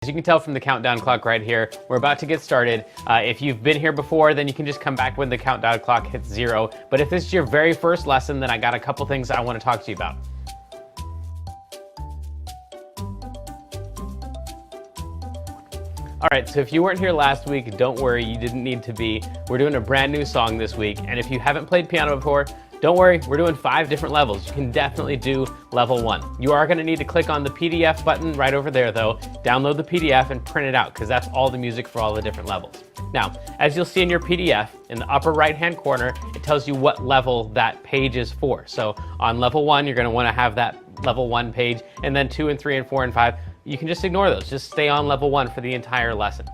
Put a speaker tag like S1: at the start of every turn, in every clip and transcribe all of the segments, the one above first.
S1: As you can tell from the countdown clock right here, we're about to get started. If you've been here before, then you can just come back when the countdown clock hits 0. But if this is your very first lesson, then I got a couple things I want to talk to you about. All right, so if you weren't here last week, don't worry, you didn't need to be. We're doing a brand new song this week, and if you haven't played piano before, don't worry, we're doing 5 different levels. You can definitely do level 1. You are going to need to click on the PDF button right over there though, download the PDF and print it out because that's all the music for all the different levels. Now, as you'll see in your PDF, in the upper right hand corner, it tells you what level that page is for. So on level 1, you're going to want to have that level 1 page, and then 2 and 3 and 4 and 5, you can just ignore those. Just stay on level 1 for the entire lesson.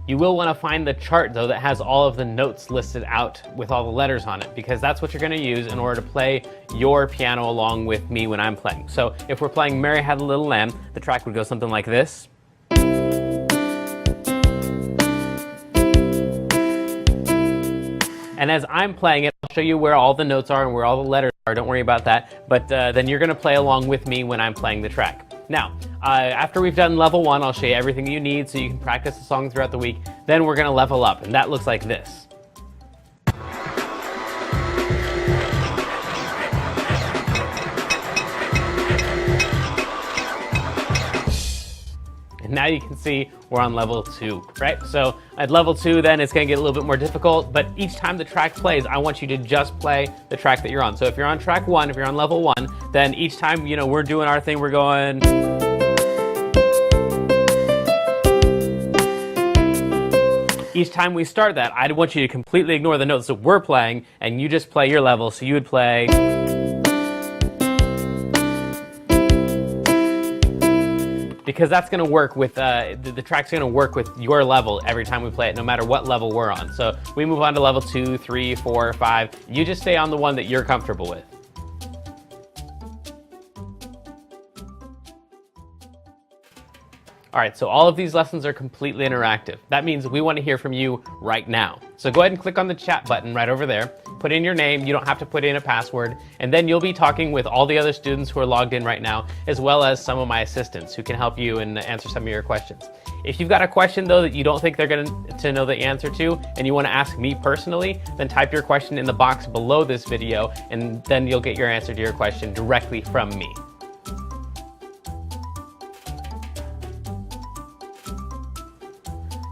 S1: You will want to find the chart though that has all of the notes listed out with all the letters on it, because that's what you're going to use in order to play your piano along with me when I'm playing. So if we're playing Mary Had a Little Lamb, the track would go something like this. And as I'm playing it, I'll show you where all the notes are and where all the letters are. Don't worry about that. But then you're going to play along with me when I'm playing the track. Now, after we've done level 1, I'll show you everything you need so you can practice the song throughout the week. Then we're going to level up, and that looks like this. And now you can see we're on level 2, right? So at level 2, then it's going to get a little bit more difficult, but each time the track plays, I want you to just play the track that you're on. So if you're on track 1, if you're on level 1, then each time, you know, we're doing our thing, we're going. Each time we start that, I want you to completely ignore the notes that we're playing, and you just play your level. So you would play. Because that's going to work with, the track's going to work with your level every time we play it, no matter what level we're on. So we move on to level 2, 3, 4, 5. You just stay on the one that you're comfortable with. All right, so all of these lessons are completely interactive. That means we want to hear from you right now. So go ahead and click on the chat button right over there. Put in your name. You don't have to put in a password. And then you'll be talking with all the other students who are logged in right now, as well as some of my assistants who can help you and answer some of your questions. If you've got a question, though, that you don't think they're going to know the answer to, and you want to ask me personally, then type your question in the box below this video, and then you'll get your answer to your question directly from me.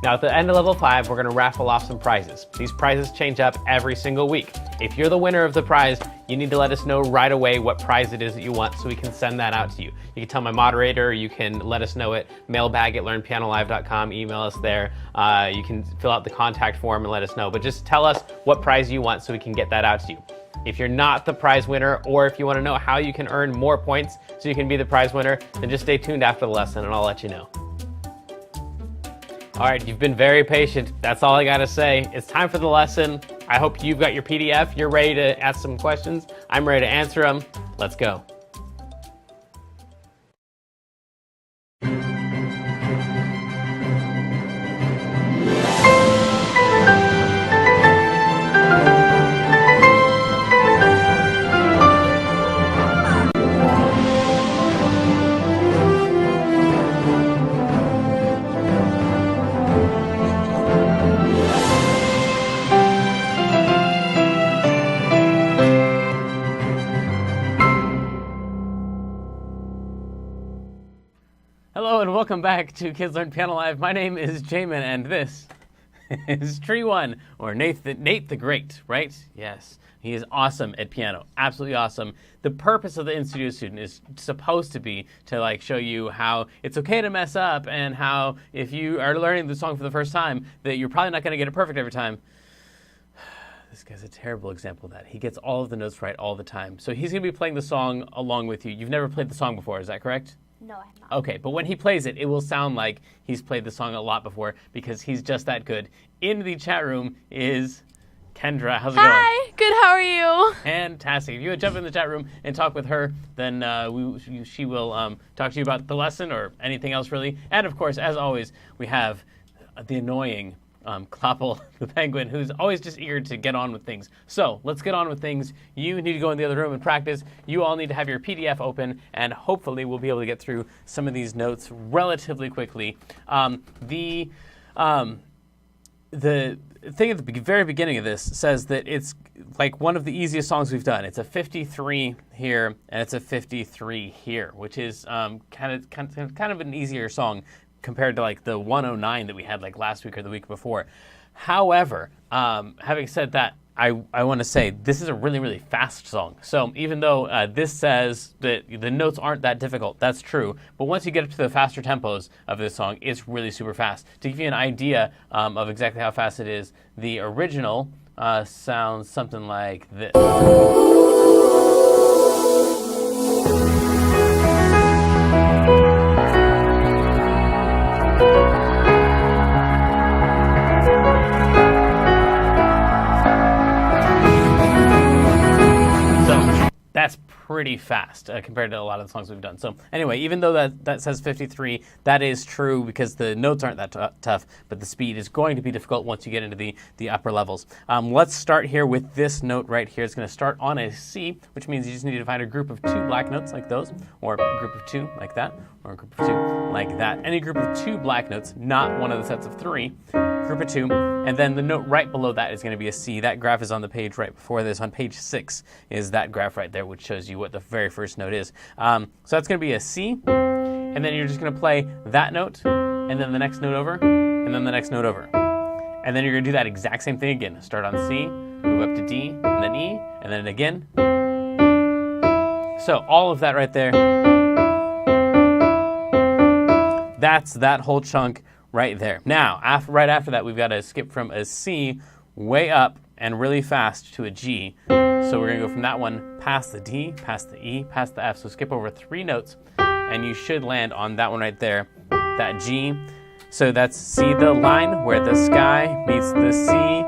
S1: Now at the end of level 5, we're going to raffle off some prizes. These prizes change up every single week. If you're the winner of the prize, you need to let us know right away what prize it is that you want so we can send that out to you. You can tell my moderator, you can let us know at mailbag@learnpianolive.com, email us there. You can fill out the contact form and let us know, but just tell us what prize you want so we can get that out to you. If you're not the prize winner, or if you want to know how you can earn more points so you can be the prize winner, then just stay tuned after the lesson and I'll let you know. All right, you've been very patient. That's all I gotta say. It's time for the lesson. I hope you've got your PDF. You're ready to ask some questions. I'm ready to answer them. Let's go. Hello and welcome back to Kids Learn Piano Live. My name is Jamin and this is Tree One, or Nate the Great, right? Yes, he is awesome at piano, absolutely awesome. The purpose of the in-studio student is supposed to be to show you how it's okay to mess up, and how if you are learning the song for the first time that you're probably not going to get it perfect every time. This guy's a terrible example of that. He gets all of the notes right all the time. So he's going to be playing the song along with you. You've never played the song before, is that correct?
S2: No, I have not.
S1: Okay, but when he plays it, it will sound like he's played the song a lot before because he's just that good. In the chat room is Kendra. How's it going?
S2: Hi, good, how are you?
S1: Fantastic. If you would jump in the chat room and talk with her, then she will talk to you about the lesson or anything else really. And of course, as always, we have the annoying Clapple the penguin, who's always just eager to get on with things. So let's get on with things. You need to go in the other room and practice. You all need to have your PDF open, and hopefully we'll be able to get through some of these notes relatively quickly. The thing at the very beginning of this says that it's like one of the easiest songs we've done. It's a 53 here, and it's a 53 here, which is kind of an easier song compared to like the 109 that we had like last week or the week before. However, having said that, I want to say this is a really, really fast song. So even though this says that the notes aren't that difficult, that's true. But once you get up to the faster tempos of this song, it's really super fast. To give you an idea of exactly how fast it is, the original sounds something like this. That's pretty fast compared to a lot of the songs we've done. So anyway, even though that says 53, that is true because the notes aren't that tough, but the speed is going to be difficult once you get into the upper levels. Let's start here with this note right here. It's going to start on a C, which means you just need to find a group of 2 black notes like those, or a group of 2 like that, or a group of 2 like that. Any group of 2 black notes, not one of the sets of 3. Group of 2, and then the note right below that is going to be a C. That graph is on the page right before this. On page 6 is that graph right there, which shows you what the very first note is. So that's going to be a C, and then you're just going to play that note, and then the next note over, and then the next note over. And then you're going to do that exact same thing again. Start on C, move up to D, and then E, and then again. So all of that right there, that's that whole chunk right there. Now, right after that, we've got to skip from a C way up and really fast to a G. So we're going to go from that one past the D, past the E, past the F. So skip over 3 notes, and you should land on that one right there, that G. So that's see the line where the sky meets the sea,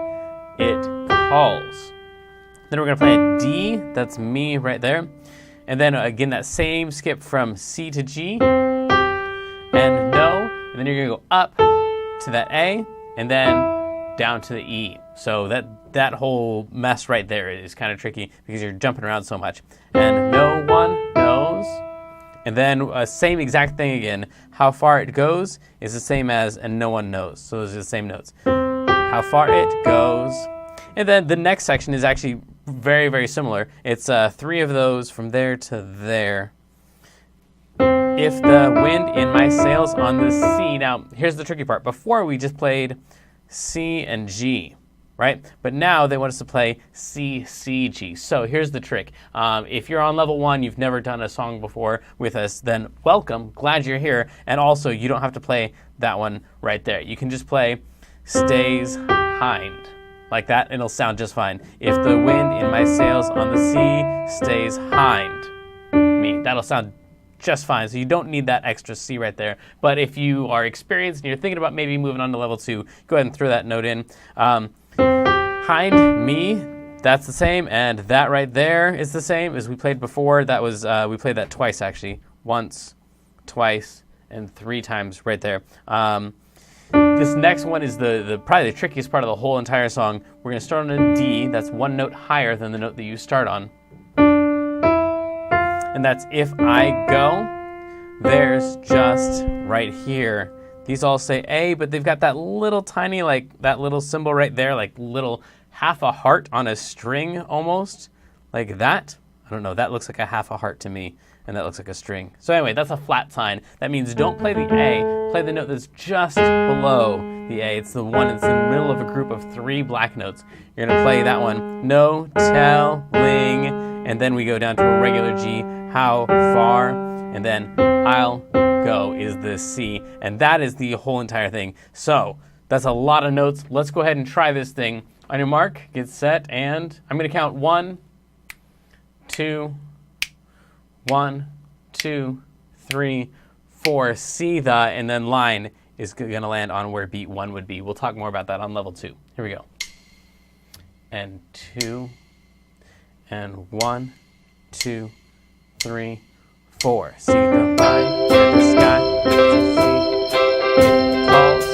S1: it calls. Then we're going to play a D, that's me right there. And then again, that same skip from C to G, and no. And then you're going to go up to that A, and then down to the E. So that whole mess right there is kind of tricky because you're jumping around so much. And no one knows. And then same exact thing again. How far it goes is the same as and no one knows. So those are the same notes. How far it goes. And then the next section is actually very, very similar. It's 3 of those from there to there. If the wind in my sails on the sea. Now, here's the tricky part. Before, we just played C and G, right? But now they want us to play C, C, G. So here's the trick. If you're on level 1, you've never done a song before with us, then welcome, glad you're here. And also, you don't have to play that one right there. You can just play stays hind, like that, and it'll sound just fine. If the wind in my sails on the sea stays hind me, that'll sound just fine. So you don't need that extra C right there. But if you are experienced and you're thinking about maybe moving on to level 2, go ahead and throw that note in. Hind me, that's the same, and that right there is the same as we played before. That was we played that twice actually, once, twice, and 3 times right there. This next one is the probably the trickiest part of the whole entire song. We're going to start on a D. That's 1 note higher than the note that you start on. And that's if I go, there's just right here. These all say A, but they've got that little tiny, like that little symbol right there, like little half a heart on a string almost, like that. I don't know, that looks like a half a heart to me, and that looks like a string. So anyway, that's a flat sign. That means don't play the A, play the note that's just below the A. It's the one that's in the middle of a group of 3 black notes. You're gonna play that one, no telling, and then we go down to a regular G, how far, and then I'll go is the C, and that is the whole entire thing. So that's a lot of notes. Let's go ahead and try this thing. On your mark, get set, and I'm going to count 1, 2, 1, 2, 3, 4. See the, and then line is going to land on where beat 1 would be. We'll talk more about that on level 2. Here we go. And 2, and 1, 2, 3, 4. See the line where the sky meets the sea. It calls.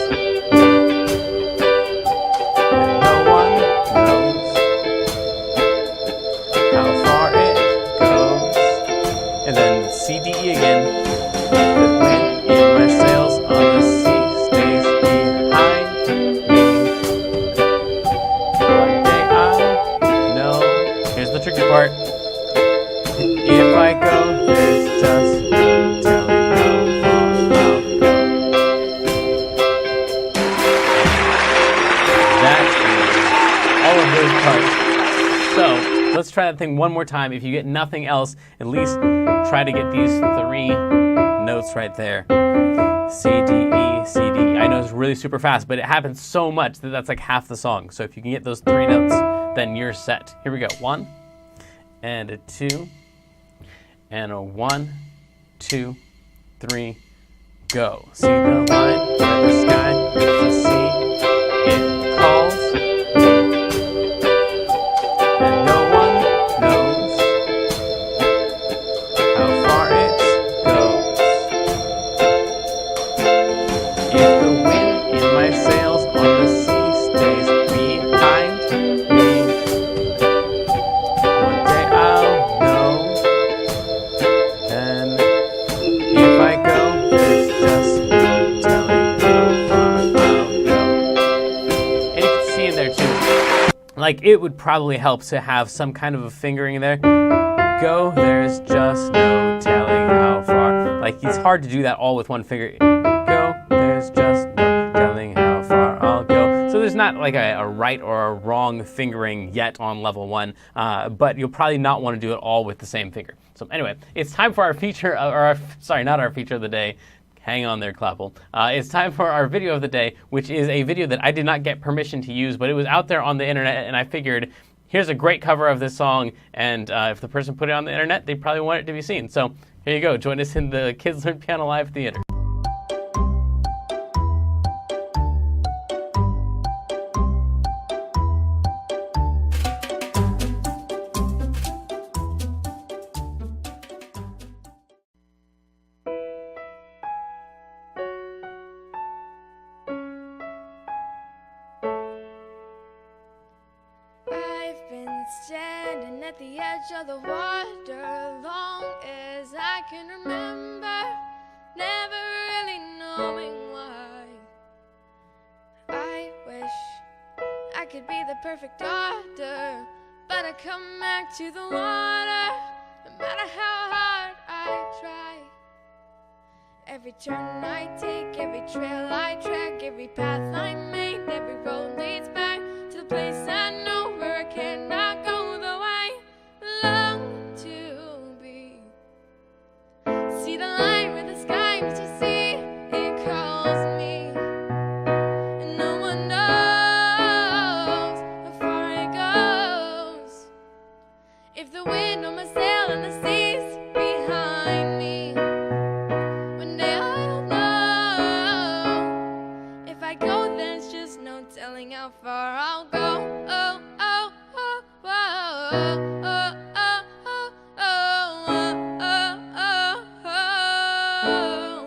S1: try that thing one more time. If you get nothing else, at least try to get these 3 notes right there. C, D, E, C, D, E. I know it's really super fast, but it happens so much that that's like half the song. So if you can get those 3 notes, then you're set. Here we go. 1 and a 2 and a 1, 2, 3, go. See the line where the sky meets the sea. It calls, and no one knows how far it goes. If the wind in my sails on the sea stays behind me, one day I'll know. And if I go, there's just no telling how far I'll go. And you can see in there too, like it would probably help to have some kind of a fingering there. Go, there's just no telling how far. Like it's hard to do that all with one finger. Go, there's just no telling how far I'll go. So there's not like a right or a wrong fingering yet on level 1, but you'll probably not want to do it all with the same finger. So anyway, it's time for our feature, not our feature of the day. Hang on there, Clapple. It's time for our video of the day, which is a video that I did not get permission to use, but it was out there on the internet, and I figured, here's a great cover of this song, and if the person put it on the internet, they probably want it to be seen. So here you go. Join us in the Kids Learn Piano Live Theater.
S2: I've been standing at the edge of the water long as I can remember, never really knowing why. I wish I could be the perfect daughter, but I come back to the water no matter how hard I try. Every turn I take, every trail I track, every path I make, every road leads back to the place I know where I cannot go, though I long to be. See the line where the sky meets the sea, it calls me, and no one knows how far it goes. If the wind on my sail and the seas behind me, one day I'll know. If I go, there's just no telling how far I'll go. Oh, oh, oh, oh, oh, oh, oh, oh, oh, oh, oh, oh.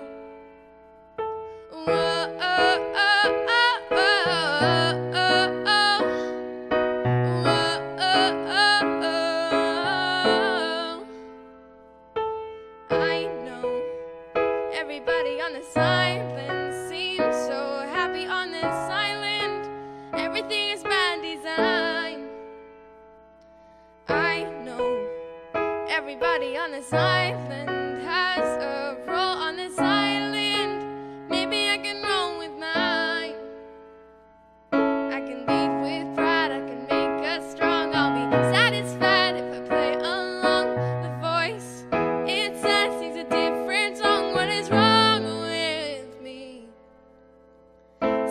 S2: Whoa, oh, oh, oh, oh, oh, oh. Whoa, oh, oh, oh. I know everybody on this island seems so happy on this island. Everything is bad design. I know everybody on this island has a role on this island. Maybe I can roll with mine. I can lead with pride, I can make us strong. I'll be satisfied if I play along. The voice inside sings a different song. What is wrong with me?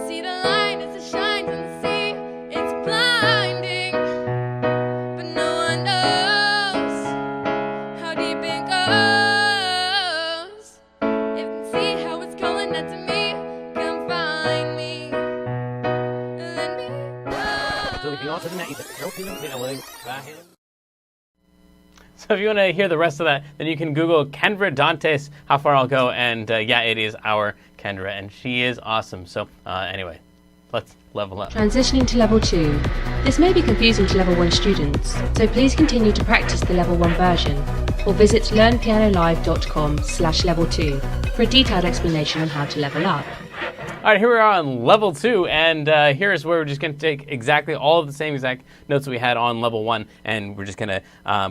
S2: See the light as it shines on the sea. It's blinding, but no one knows how deep it goes. If you can see how it's calling out to me, come find me. Let me
S1: So if you want to hear the rest of that, then you can Google Kendra Dantes, How Far I'll Go, and yeah, it is our Kendra, and she is awesome. So anyway, let's level up.
S3: Transitioning to level 2. This may be confusing to level 1 students, so please continue to practice the level 1 version, or visit learnpianolive.com/level2 for a detailed explanation on how to level up.
S1: All right, here we are on level 2, and here's where we're just going to take exactly all of the same exact notes that we had on level 1, and we're just going to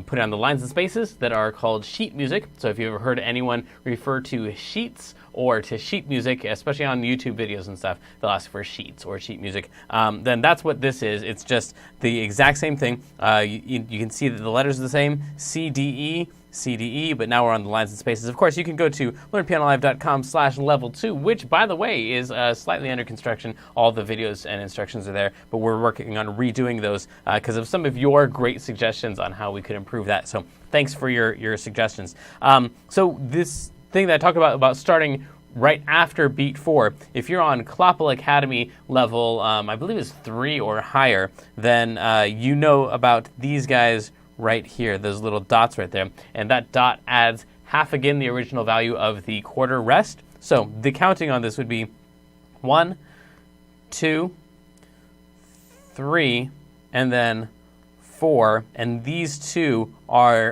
S1: put it on the lines and spaces that are called sheet music. So if you've ever heard anyone refer to sheets or to sheet music, especially on YouTube videos and stuff, they'll ask for sheets or sheet music. Then that's what this is. It's just the exact same thing. You can see that the letters are the same, C, D, E, CDE, but now we're on the lines and spaces. Of course, you can go to learnpianolive.com/level2, which, by the way, is slightly under construction. All the videos and instructions are there, but we're working on redoing those because of some of your great suggestions on how we could improve that. So thanks for your suggestions. So this thing that I talked about starting right after beat 4, if you're on Kloppel Academy level, I believe it's 3 or higher, then you know about these guys right here, those little dots right there. And that dot adds half again the original value of the quarter rest. So the counting on this would be 1, 2, 3, and then 4. And these two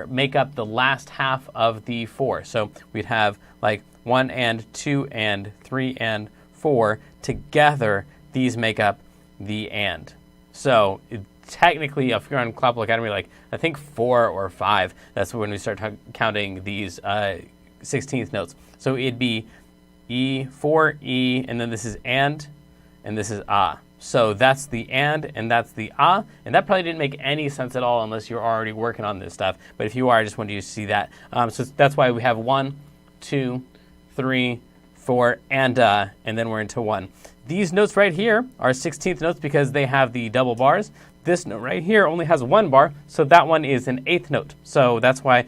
S1: make up the last half of the 4. So we'd have like 1 and 2 and 3 and 4 together. These make up the and. So technically, if you're on Kloppel Academy, like I think 4 or 5, that's when we start counting these 16th notes. So it'd be E, 4, E, and then this is and this is ah. So that's the and that's the ah, and that probably didn't make any sense at all unless you're already working on this stuff. But if you are, I just wanted you to see that. So that's why we have 1, 2, 3, 4, and then we're into 1. These notes right here are 16th notes because they have the double bars. This note right here only has 1 bar, so that one is an 8th note. So that's why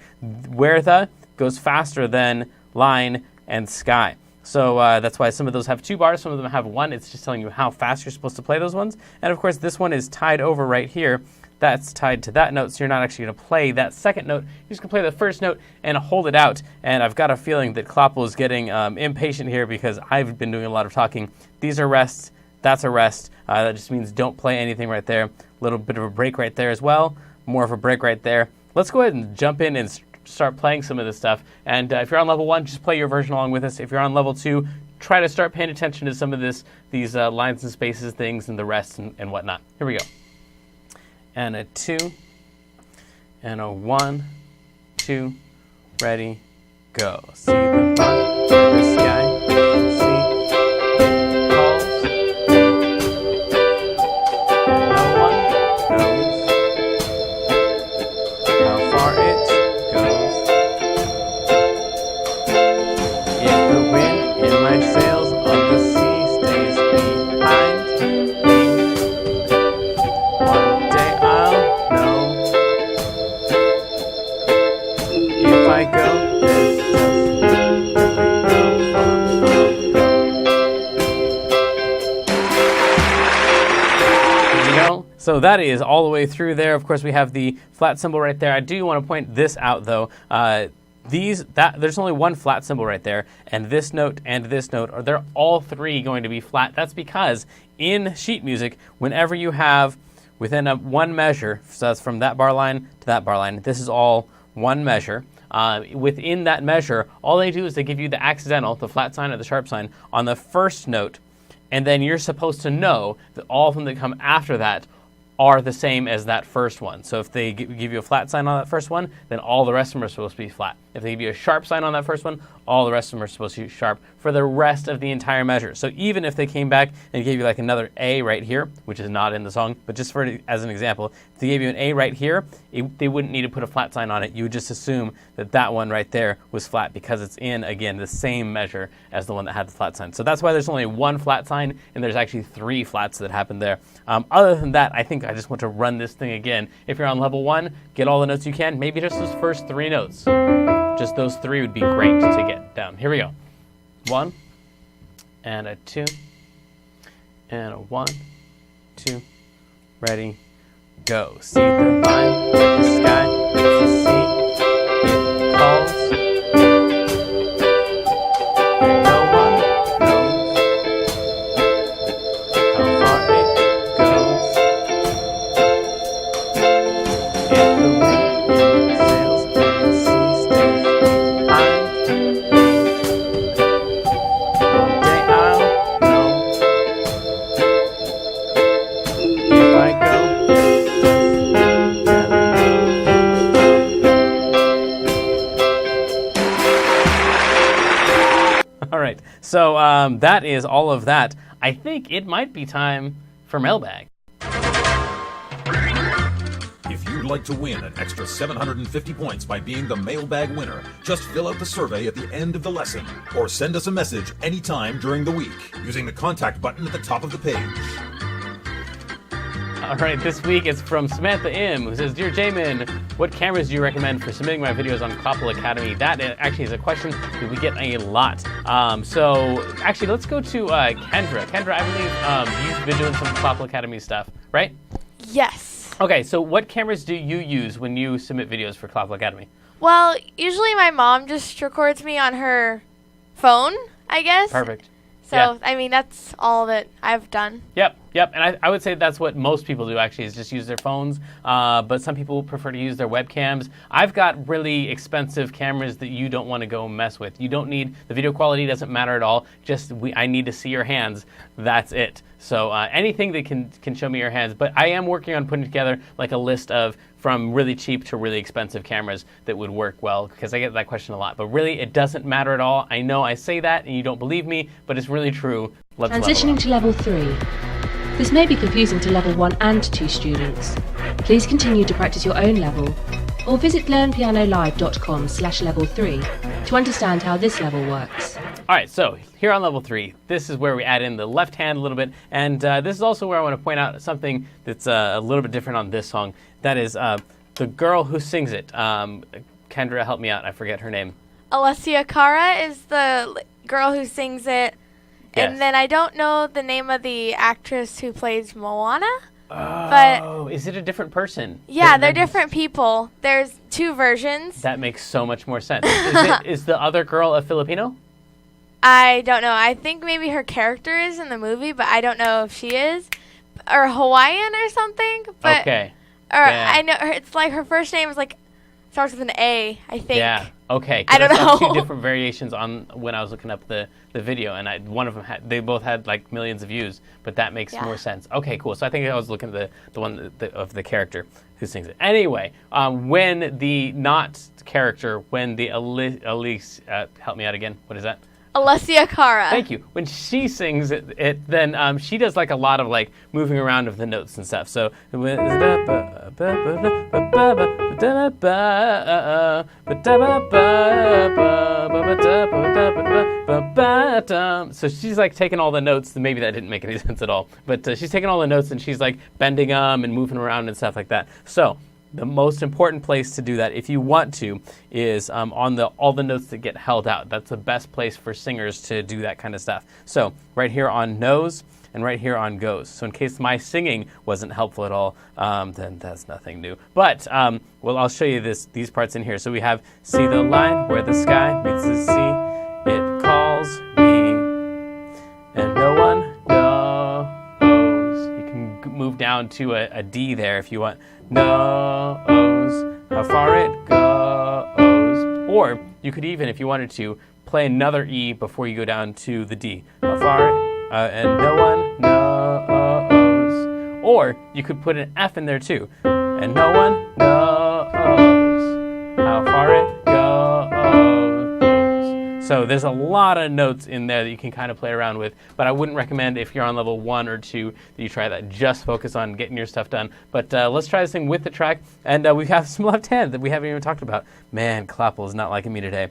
S1: where the goes faster than line and sky. So that's why some of those have 2 bars, some of them have 1. It's just telling you how fast you're supposed to play those ones. And of course, this one is tied over right here. That's tied to that note, so you're not actually going to play that second note. You're just going to play the first note and hold it out. And I've got a feeling that Kloppel is getting impatient here because I've been doing a lot of talking. These are rests. That's a rest. That just means don't play anything right there. A little bit of a break right there as well. More of a break right there. Let's go ahead and jump in and start playing some of this stuff. And if you're on level 1, just play your version along with us. If you're on level 2, try to start paying attention to some of these lines and spaces things and the rests and whatnot. Here we go. And a 2, and a 1, 2, ready, go. See the fun, the sky, see calls. No one knows how far it goes. If the wind in my sails on the sea stays behind me, one day I'll know. If I go, there's just So that is all the way through there. Of course, we have the flat symbol right there. I do want to point this out, though. There's only one flat symbol right there, and this note, they're all 3 going to be flat. That's because in sheet music, whenever you have within one measure, so that's from that bar line to that bar line, this is all one measure. Within that measure, all they do is they give you the accidental, the flat sign or the sharp sign, on the first note, and then you're supposed to know that all of them that come after that are the same as that first one. So if they give you a flat sign on that first one, then all the rest of them are supposed to be flat. If they give you a sharp sign on that first one, all the rest of them are supposed to be sharp for the rest of the entire measure. So even if they came back and gave you like another A right here, which is not in the song, but just as an example, if they gave you an A right here, they wouldn't need to put a flat sign on it. You would just assume that that one right there was flat because it's in, again, the same measure as the one that had the flat sign. So that's why there's only one flat sign, and there's actually 3 flats that happen there. Other than that, I think I just want to run this thing again. If you're on level 1, get all the notes you can, maybe just those first 3 notes. Just those 3 would be great to get down. Here we go. 1, and a 2, and a 1, 2, ready, go. See the line, the sky, the sea, it calls. No one knows how far it goes. If the wind sails and the sea stays behind me, one day I'll know. So that is all of that. I think it might be time for mailbag.
S4: If you'd like to win an extra 750 points by being the mailbag winner, just fill out the survey at the end of the lesson or send us a message anytime during the week using the contact button at the top of the page.
S1: All right, this week it's from Samantha M, who says, Dear Jamin, what cameras do you recommend for submitting my videos on Clopple Academy? That actually is a question that we get a lot. So actually, let's go to Kendra. Kendra, I believe you've been doing some Clopple Academy stuff, right?
S2: Yes.
S1: Okay, so what cameras do you use when you submit videos for Clopple Academy?
S2: Well, usually my mom just records me on her phone, I guess.
S1: Perfect.
S2: So,
S1: Yeah.
S2: I mean, that's all that I've done.
S1: Yep. And I would say that's what most people do, actually, is just use their phones. But some people prefer to use their webcams. I've got really expensive cameras that you don't want to go mess with. You don't need, the video quality doesn't matter at all. Just, I need to see your hands. That's it. So anything that can show me your hands. But I am working on putting together like a list of from really cheap to really expensive cameras that would work well, because I get that question a lot. But really, it doesn't matter at all. I know I say that and you don't believe me, but it's really true. Let's
S3: Transitioning to level 3. This may be confusing to level 1 and 2 students. Please continue to practice your own level, or visit learnpianolive.com/level3 to understand how this level works.
S1: All right, so here on level 3, this is where we add in the left hand a little bit, and this is also where I want to point out something that's a little bit different on this song. That is the girl who sings it. Kendra, help me out. I forget her name.
S2: Alessia Cara is the girl who sings it.
S1: Yes.
S2: And then I don't know the name of the actress who plays Moana.
S1: Oh, is it a different person?
S2: Yeah, they're different people. There's 2 versions.
S1: That makes so much more sense. Is the other girl a Filipino?
S2: I don't know. I think maybe her character is in the movie, but I don't know if she is. Or Hawaiian or something. But,
S1: Okay.
S2: Or
S1: Yeah.
S2: I know it's like her first name is like starts with an A, I think.
S1: Yeah. Okay.
S2: I don't
S1: saw
S2: know.
S1: 2 different variations on when I was looking up the video, and one of them they both had like millions of views, but that makes more sense. Okay, cool. So I think I was looking at the one of the character who sings it. Anyway, when the not character, when the Elise, help me out again. What is that?
S2: Alessia Cara.
S1: Thank you. When she sings it then she does like a lot of like moving around of the notes and stuff. So so she's like taking all the notes. Maybe that didn't make any sense at all, but she's taking all the notes and she's like bending them and moving around and stuff like that. So the most important place to do that, if you want to, is on all the notes that get held out. That's the best place for singers to do that kind of stuff. So right here on nose and right here on goes. So in case my singing wasn't helpful at all, then that's nothing new. But well, I'll show you these parts in here. So we have see the line where the sky meets the sea. It calls me, and no one knows. You can move down to a D there if you want. Knows how far it goes. Or you could even, if you wanted to, play another E before you go down to the D. How far and no one knows. Or you could put an F in there too. And no one knows how far it goes. So there's a lot of notes in there that you can kind of play around with, but I wouldn't recommend if you're on level 1 or 2 that you try that. Just focus on getting your stuff done. But let's try this thing with the track, and we have some left hand that we haven't even talked about. Man, Clopple is not liking me today.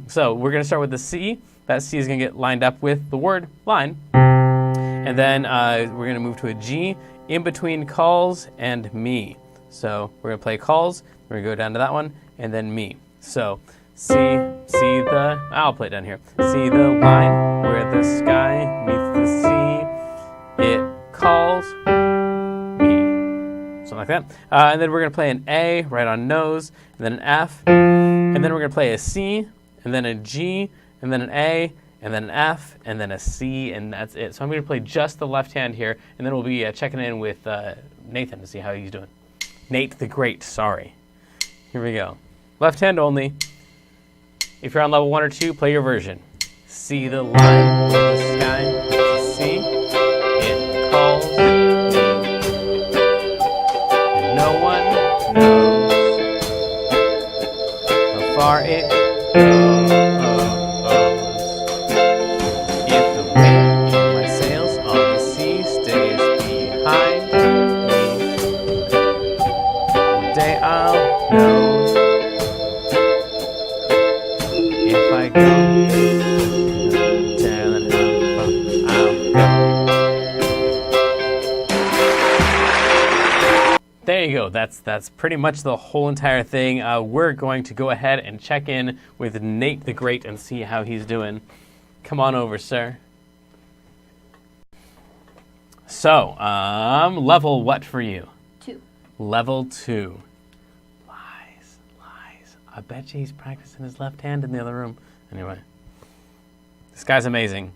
S1: So we're going to start with the C. That C is going to get lined up with the word line. And then we're going to move to a G in between calls and me. So we're going to play calls, we're going to go down to that one, and then me. So I'll play it down here. See the line where the sky meets the sea. It calls me. Something like that. And then we're going to play an A right on nose, and then an F. And then we're going to play a C, and then a G, and then an A, and then an F, and then a C, and that's it. So I'm going to play just the left hand here, and then we'll be checking in with Nathan to see how he's doing. Nate the Great, sorry. Here we go. Left hand only. If you're on level 1 or 2, play your version. See the line where the sky meets the sea. It calls me. And no one knows how far it goes. there you go. That's pretty much the whole entire thing. We're going to go ahead and check in with Nate the Great and see how he's doing. Come on over, sir. So, level what for you?
S5: 2.
S1: Level 2. Lies. I bet you he's practicing his left hand in the other room. Anyway, this guy's amazing.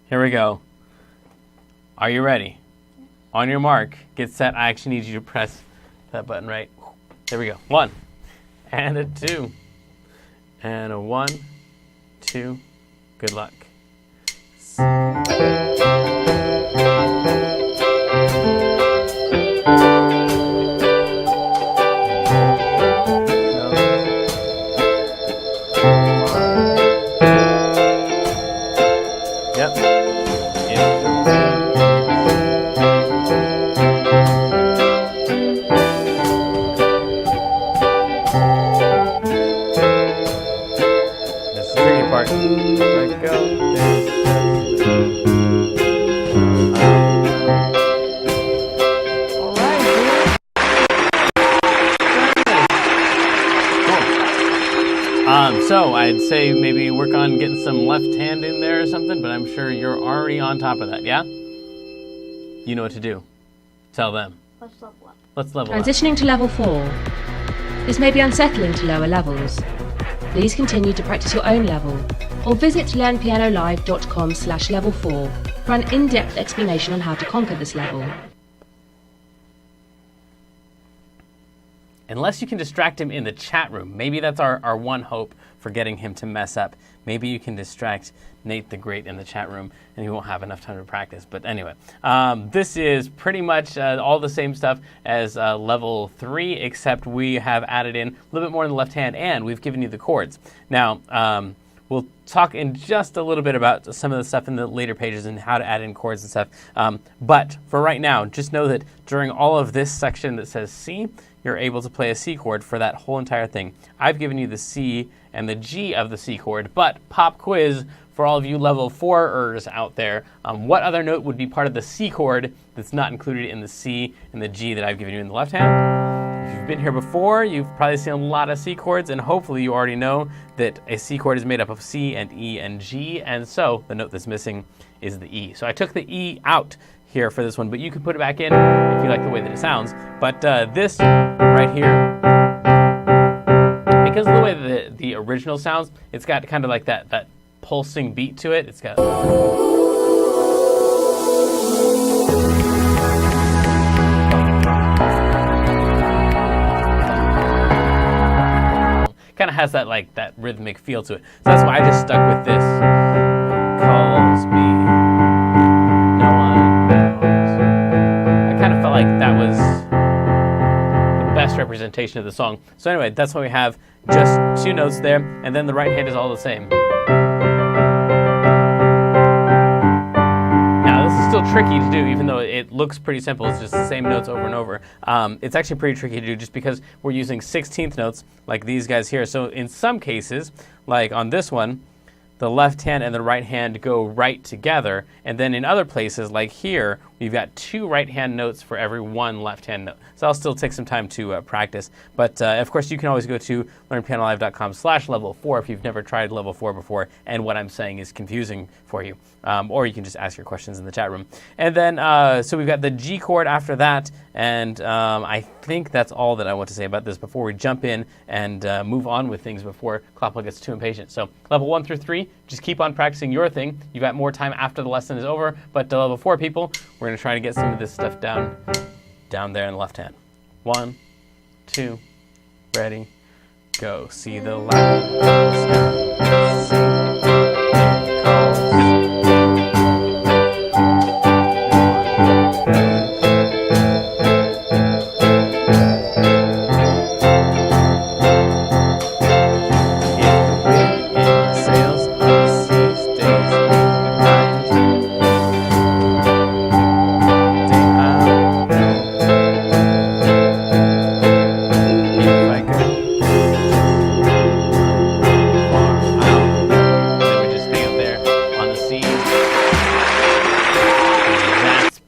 S1: Here we go. Are you ready? On your mark, get set. I actually need you to press that button right. There we go. 1 and a 2 and a 1, 2. Good luck. So I'd say maybe work on getting some left hand in there or something, but I'm sure you're already on top of that, yeah? You know what to do. Tell them.
S5: Let's level up.
S1: Let's level up.
S3: Transitioning to level 4. This may be unsettling to lower levels. Please continue to practice your own level, or visit learnpianolive.com/level4 for an in-depth explanation on how to conquer this level.
S1: Unless you can distract him in the chat room. Maybe that's our one hope for getting him to mess up. Maybe you can distract Nate the Great in the chat room and he won't have enough time to practice. But anyway, this is pretty much all the same stuff as level 3, except we have added in a little bit more in the left hand and we've given you the chords. Now, we'll talk in just a little bit about some of the stuff in the later pages and how to add in chords and stuff. But for right now, just know that during all of this section that says C, you're able to play a C chord for that whole entire thing. I've given you the C and the G of the C chord, but pop quiz for all of you level 4ers out there, what other note would be part of the C chord that's not included in the C and the G that I've given you in the left hand? If you've been here before, you've probably seen a lot of C chords, and hopefully you already know that a C chord is made up of C and E and G, and so the note that's missing is the E. So I took the E out here for this one, but you can put it back in if you like the way that it sounds. But this right here, because of the way that the original sounds, it's got kind of like that pulsing beat to it. It's got kind of has that rhythmic feel to it. So that's why I just stuck with this. Calls me. Like that was the best representation of the song. So anyway, that's why we have just 2 notes there, and then the right hand is all the same. Now this is still tricky to do, even though it looks pretty simple. It's just the same notes over and over. It's actually pretty tricky to do just because we're using 16th notes like these guys here. So in some cases, like on this one, the left hand and the right hand go right together, and then in other places, like here, we've got 2 right hand notes for every 1 left hand note. So I'll still take some time to practice, but of course you can always go to learnpianolive.com/level4 if you've never tried level 4 before and what I'm saying is confusing for you, or you can just ask your questions in the chat room. And then, so we've got the G chord after that, and I think that's all that I want to say about this before we jump in and move on with things before Klopple gets too impatient. So level 1 through 3, just keep on practicing your thing. You've got more time after the lesson is over, but to level 4 people, we're going to try to get some of this stuff down there in the left hand. 1, 2, ready, go. See the light,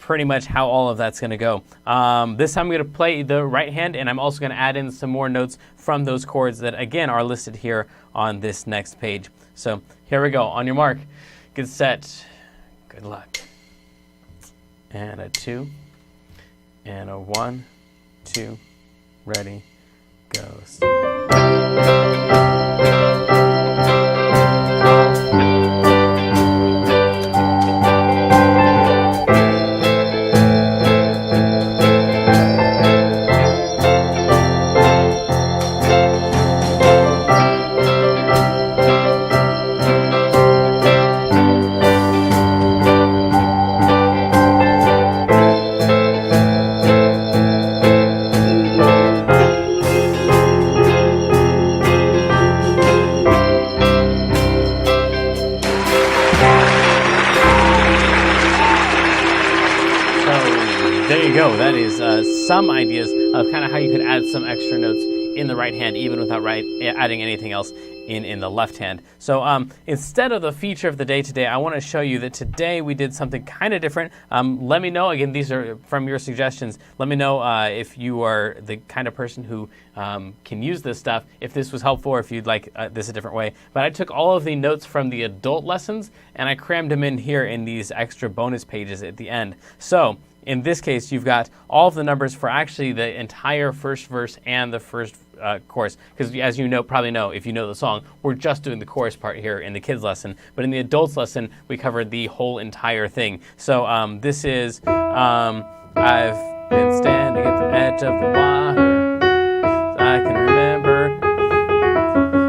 S1: pretty much how all of that's going to go. This time I'm going to play the right hand, and I'm also going to add in some more notes from those chords that, again, are listed here on this next page. So here we go. On your mark, get set, good luck. And a 2, and a 1, 2, ready, go. There you go. That is some ideas of kind of how you could add some extra notes in the right hand, even without adding anything else in the left hand. So instead of the feature of the day today, I want to show you that today we did something kind of different. Let me know, again, these are from your suggestions. Let me know if you are the kind of person who can use this stuff, if this was helpful or if you'd like this a different way. But I took all of the notes from the adult lessons and I crammed them in here in these extra bonus pages at the end. So in this case, you've got all of the numbers for actually the entire first verse and the first chorus. Because as you know, probably know, if you know the song, we're just doing the chorus part here in the kids lesson. But in the adults lesson, we covered the whole entire thing. So this is, I've been standing at the edge of the water, so I can remember.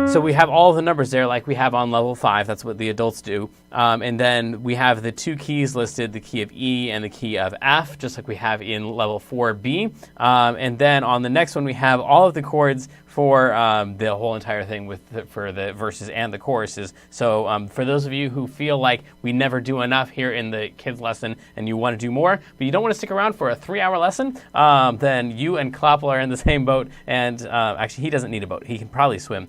S1: So we have all the numbers there like we have on level 5. That's what the adults do. And then we have the 2 keys listed, the key of E and the key of F, just like we have in level 4B. And then on the next one, we have all of the chords for the whole entire thing for the verses and the choruses. So for those of you who feel like we never do enough here in the kids lesson and you want to do more, but you don't want to stick around for a 3-hour lesson, then you and Kloppel are in the same boat. And actually, he doesn't need a boat. He can probably swim.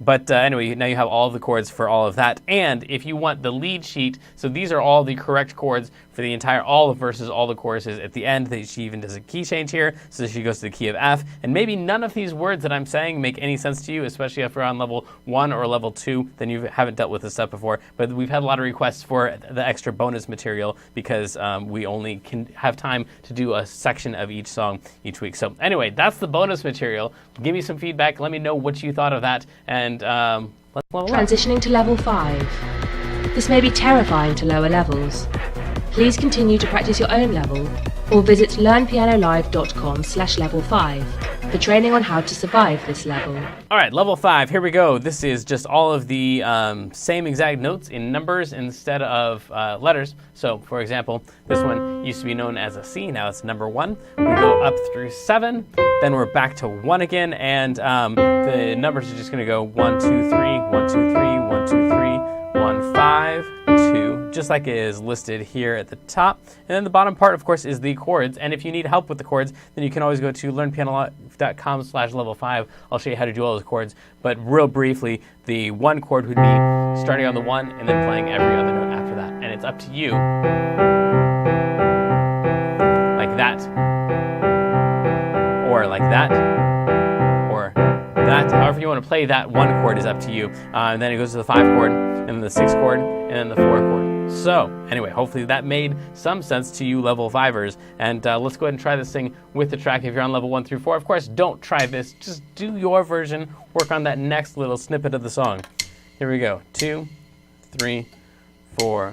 S1: But anyway, now you have all of the chords for all of that. And if you want the lead sheet, so these are all the correct chords for the entire, all the verses, all the choruses. At the end, she even does a key change here. So she goes to the key of F. And maybe none of these words that I'm saying make any sense to you, especially if you're on level 1 or level 2, then you haven't dealt with this stuff before. But we've had a lot of requests for the extra bonus material because we only can have time to do a section of each song each week. So anyway, that's the bonus material. Give me some feedback. Let me know what you thought of that. And let's level up.
S3: Transitioning to level 5. This may be terrifying to lower levels. Please continue to practice your own level or visit learnpianolive.com/level5 for training on how to survive this level.
S1: All right, level 5, here we go. This is just all of the same exact notes in numbers instead of letters. So, for example, this one used to be known as a C, now it's number 1. We go up through 7, then we're back to 1 again, and the numbers are just going to go 1, 2, 3, 1, 2, 3, 1, 2, 3, 1, 5, 2, just like it is listed here at the top. And then the bottom part, of course, is the chords. And if you need help with the chords, then you can always go to learnpianolive.com/level5. I'll show you how to do all those chords. But real briefly, the 1 chord would be starting on the 1 and then playing every other note after that. And it's up to you. Like that. Or like that. Or that. However you want to play that 1 chord is up to you. And then it goes to the 5 chord, and then the 6 chord, and then the 4 chord. So, anyway, hopefully that made some sense to you level 5ers. And let's go ahead and try this thing with the track if you're on level 1 through 4. Of course, don't try this. Just do your version. Work on that next little snippet of the song. Here we go. 2, 3, 4.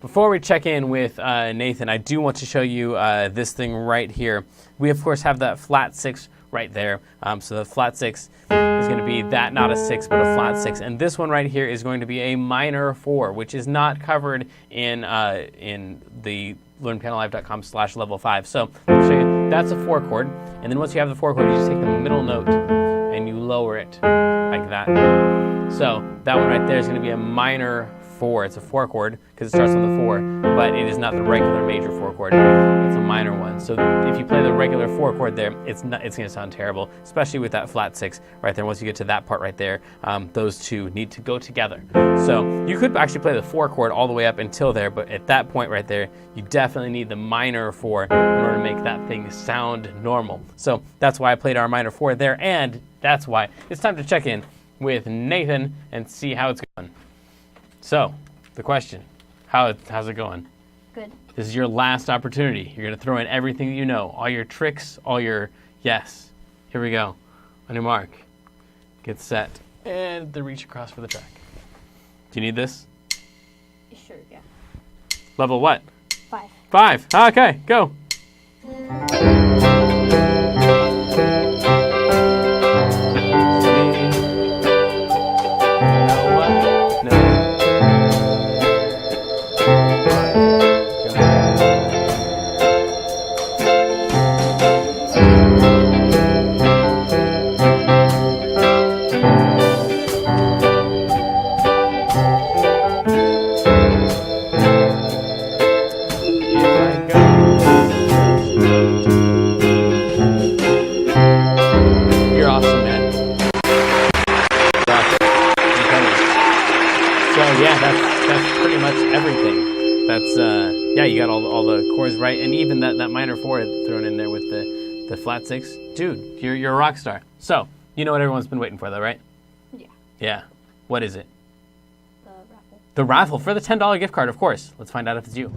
S1: Before we check in with Nathan, I do want to show you this thing right here. We, of course, have that flat 6 right there. So the flat 6 is going to be that, not a 6, but a flat 6. And this one right here is going to be a minor 4, which is not covered in the learnpianolive.com/level 5. So I'll show you. That's a 4 chord. And then once you have the 4 chord, you just take the middle note and you lower it like that. So that one right there is going to be a minor 4. It's a 4 chord because it starts on the 4, but it is not the regular major 4 chord. It's a minor one. So if you play the regular 4 chord there, it's going to sound terrible, especially with that flat 6 right there. Once you get to that part right there, those two need to go together. So you could actually play the 4 chord all the way up until there, but at that point right there, you definitely need the minor 4 in order to make that thing sound normal. So that's why I played our minor 4 there, and that's why it's time to check in with Nathan and see how it's going. So, the question, how's it going?
S5: Good.
S1: This is your last opportunity. You're going to throw in everything you know, all your tricks, all your yes. Here we go. On your mark, get set, and the reach across for the track. Do you need this?
S5: Sure, yeah.
S1: Level what?
S5: 5.
S1: 5. Okay, go. You're awesome, man. So yeah, that's pretty much everything. That's yeah, you got all the chords right, and even that minor 4 thrown in there with the flat 6. Dude, you're a rock star. So you know what everyone's been waiting for, though, right?
S5: Yeah.
S1: Yeah. What is it?
S5: The raffle.
S1: The raffle for the $10 gift card, of course. Let's find out if it's you.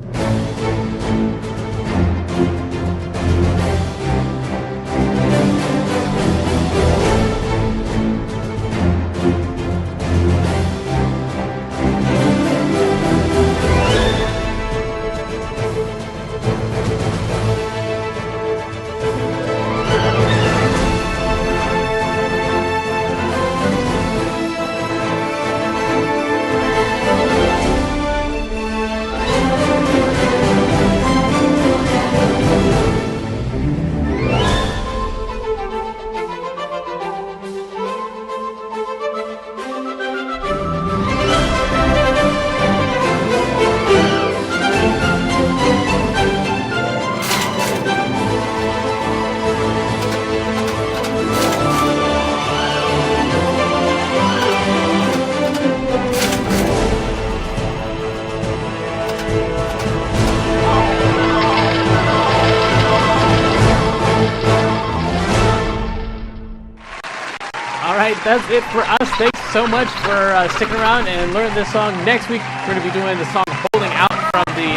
S1: All right, that's it for us. Thanks so much for sticking around and learning this song. Next week, we're going to be doing the song Holding Out from the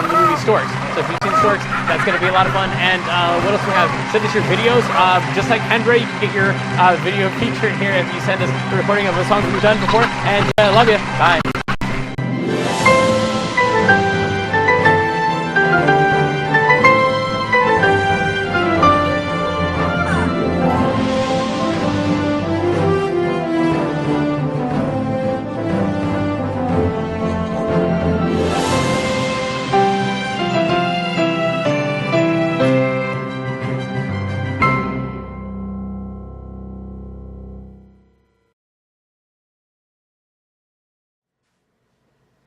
S1: movie Storks. So if you've seen Storks, that's going to be a lot of fun. And what else do we have? Send us your videos. Just like Kendra, you can get your video featured here if you send us the recording of a song we've done before. And love you. Bye.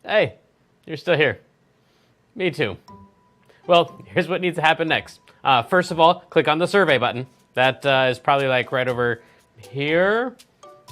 S1: Hey, you're still here. Me too. Well, here's what needs to happen next. First of all, click on the survey button. That is probably like right over here.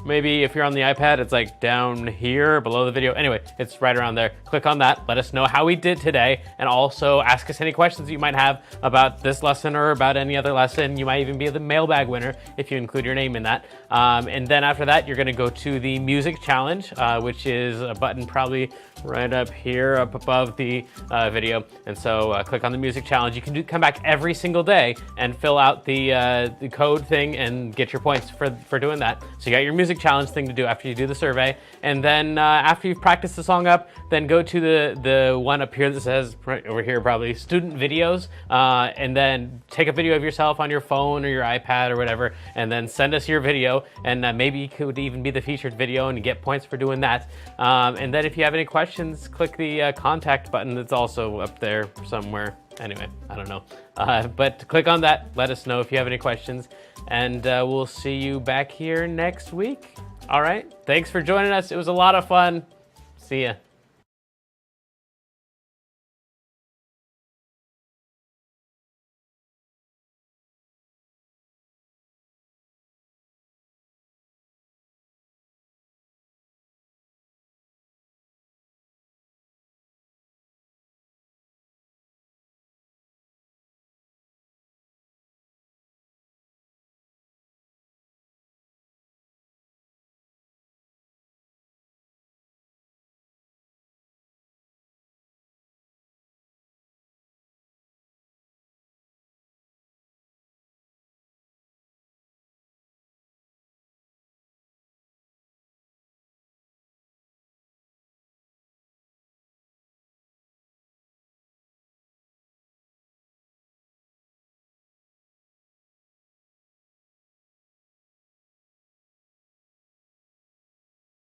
S1: Maybe if you're on the iPad, it's like down here below the video. Anyway, it's right around there. Click on that. Let us know how we did today, and also ask us any questions you might have about this lesson or about any other lesson. You might even be the mailbag winner if you include your name in that. And then after that, you're going to go to the music challenge, which is a button probably right up here, up above the video. And so click on the music challenge. You can come back every single day and fill out the code thing and get your points for doing that. So you got your music music challenge thing to do after you do the survey. And then after you've practiced the song up, then go to the one up here that says, right over here probably, student videos, and then take a video of yourself on your phone or your iPad or whatever, and then send us your video, and maybe it could even be the featured video and you get points for doing that. And then if you have any questions, click the contact button that's also up there somewhere. Anyway, I don't know. But click on that, let us know if you have any questions, and we'll see you back here next week. All right, thanks for joining us. It was a lot of fun. See ya.